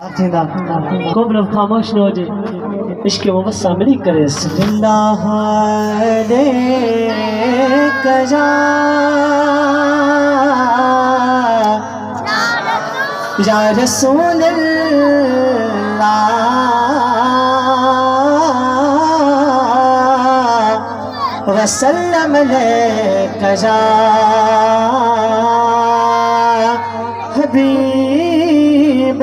थींदा को बि ख़ामोश न हुजे इश्क मुबस्सा मिली करे जिंदा दे कजा या रसूल अल्लाह वसल्लम अलैका या हबीब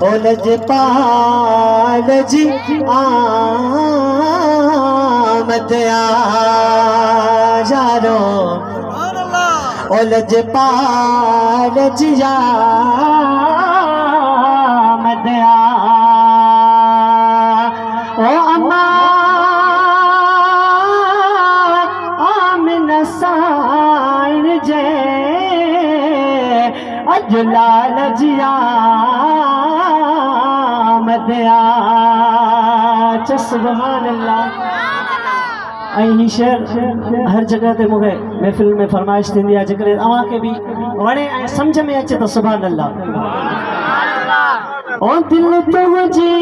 ओलज पालज आमद यारो ओलज पालज आमद ओ अम्मा आमिना साइन जे अजलाल जिया मदया सुभान अल्लाह। ही शेर हर जगह ते मूंखे महफ़िल में फरमाइश थींदी आहे जेकॾहिं तव्हांखे बि वणे ऐं सम्झ में अचे त सुभान अल्लाह। ओ दिल तुंहिंजी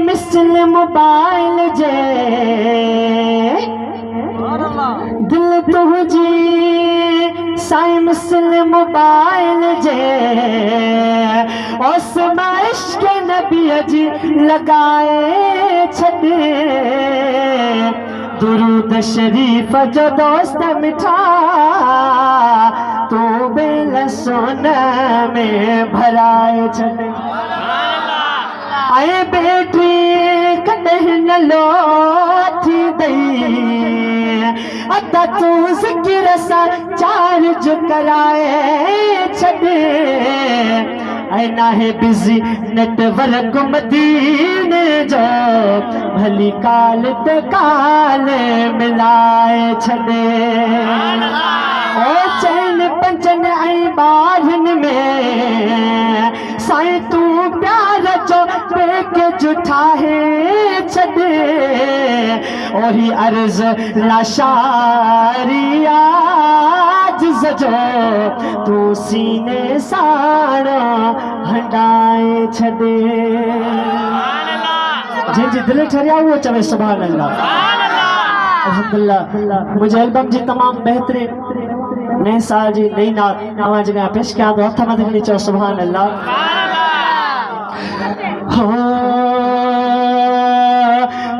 मिसल मोबाइल जे दिल तुंहिंजी साईं मिसल मोबाइल जे उस इश्क़ नबी जी लगाए छॾे दुरूद शरीफ जो दोस्त मिठा तू बेल सोन में भराए छॾे आए बेटी कॾहिं न लोठी दई अता तू ज़िक्र सां चार्ज कराए छॾे ऐं नाहे बिज़ी नेटवर्क मदीने जो भली काल ते काल मिलाए छॾे ओ चैन पंचन ऐं ॿारनि में साईं तूं प्यार जो पैकेज ठाहे छॾे ओही अर्ज़ लाशारिया जो तू सीने साड़ो हटाए छॾे जंहिंजी दिलि ठरिया उहो चवे सुभान अल्लाह। अल्हम्दुलिल्लाह मुंहिंजे एल्बम जी तमामु बहितरीन नए साल जी नई नात तव्हां जॻह पेश कयां थो हथ मथे खणी चओ सुभान अल्लाह।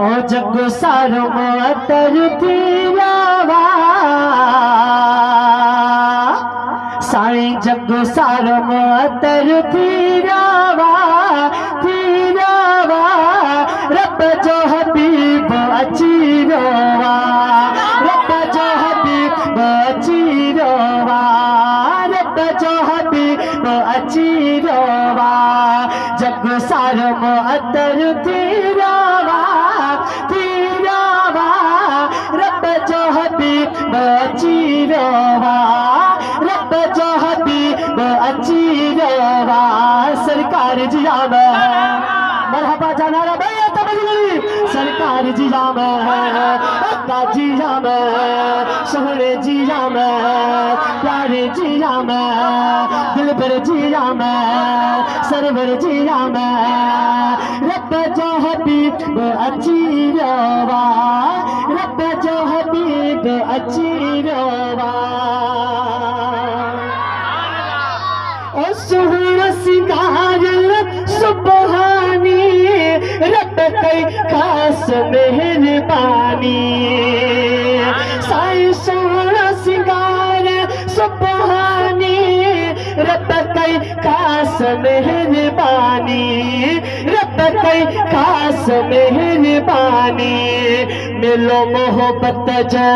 ओ जग सारो मुअत्तर थी विया साईं जग सारो मुअत्तर थी विया रब जो हबीब अची वियो रब जो हबीब अची वियो रब जो हबीब अची वियो जग सारो मुअत्तर थी विया रब जो हबीब अची वियो रब जो हबीब अची वियो सरकार जी आमद मरहबा जानारा भैया तबली सरकार जी आमद अक्का जी आमद सोहरे जी आमद प्यारे जी आमद दिलबर जी आमद सरवर जी आमद रब जो हबीब अची वियो रब जो हबीब अची वियो ओ सुहिणो सिंगार सुबहानी रब कई खास मेहरबानी साईं सुहिणो सिंगार सुबहानी रब कई खास मेहरबानी रब कई खास मेहरबानी मिलो मोहब्बत जो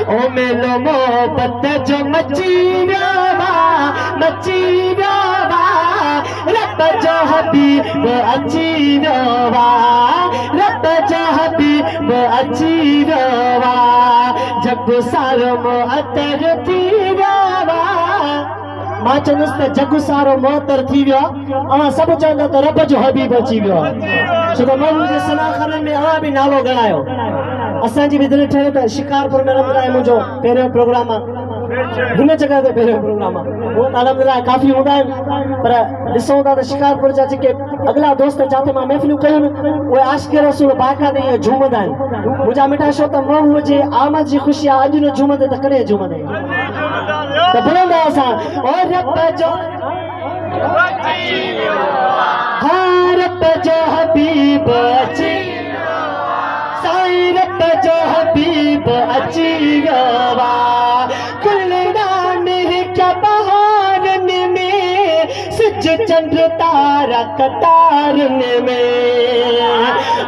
ओ मेलो मोहब्बत जो मची विया रब जो हबीब अची वियो रब जो हबीब अची वियो जग सारो मुअत्तर थी वियो मां चवंदुसि त जग सारो मुअत्तर थी वियो अवां सभु चवंदा त रब जो हबीब अची वियो छो त माण्हुनि जे सनाख़रनि में अवां बि नालो ॻणायो असांजी भी दिल ठहे त शिकारपुर में रमंदा आहे मुंहिंजो पहिरियों प्रोग्राम हिन जगह ते पहिरियों प्रोग्राम आहे उहो त अलहमदिल्ला काफ़ी हूंदा आहिनि पर ॾिसूं था त शिकारपुर जा जेके अॻिला दोस्त जिते मां महफ़िलूं कयूं उहे आशिक़ रसूल बाक़ाइदे ईअं झूमंदा आहिनि मुंहिंजा मिठा छो त मऊ हुजे आमद जी ख़ुशी आहे अॼु न झूमंदे त कॾहिं झूमंदे त बुलंदा असां और रब जो हाँ रब जो हबीब अची साईं रब जो हबीब अची वियो क्या बहारन में सिज चंद्र तारा कतारन में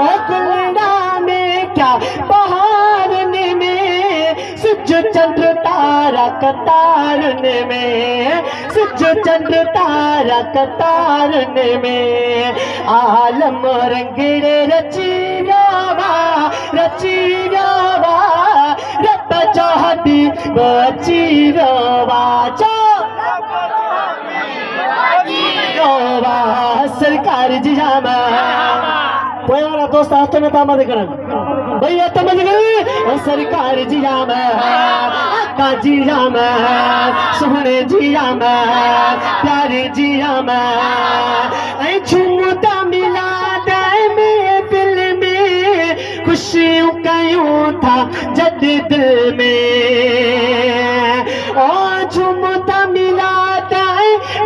ओ गुलड़ा में क्या बहारन में सिज चंद्र तारा कतारन में सिज चंद्र तारा कतारन में आलम रंगड़े रची रवा रब जो हबीब अची रवा सरकार जी जामा पोइ वारा दोस्त हथ में था मदद करनि भई हथ मदद करे सरकार जी जामा आका जी जामा सोहणे जी जामा प्यारे जी जामा ऐं झूमता मिलाद में दिल में खुशियूं कयूं था जद दिल में और झूमता मिलाद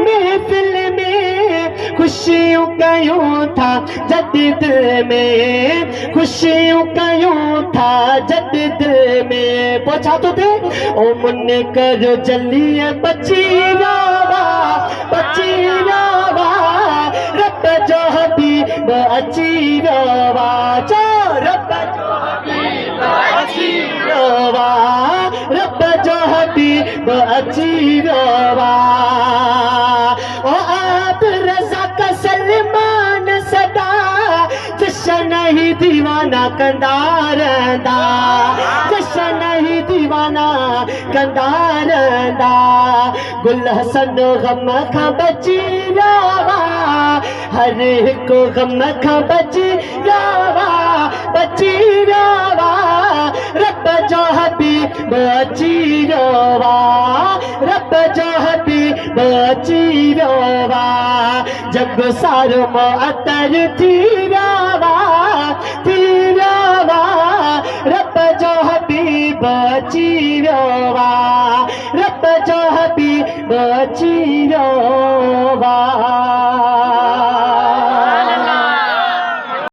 महफिल में खुशियों कयूं था जद दिल में खुशियों कयूं था जद दिल में पहुंचा तो थे ओ मुन करो जल्दी बची रवा रब जो हबीब अची रवा रब जो हबीब अची रवा रब जो हबीब अची रवा ओ आप रज़ा का सलमान सदा जशन ही दीवाना कंदा रहंदा जशन ही दीवाना कंदा रहंदा गुल हसन गम खां बची रवा हर हिकु गम खां बची रवा रब जो हबीब अची रवा रब जो हबीब अची रवा जग सारो मुअत्तर थी रवा रब जो हबीब अची रवा रब जो हबीब अची रवा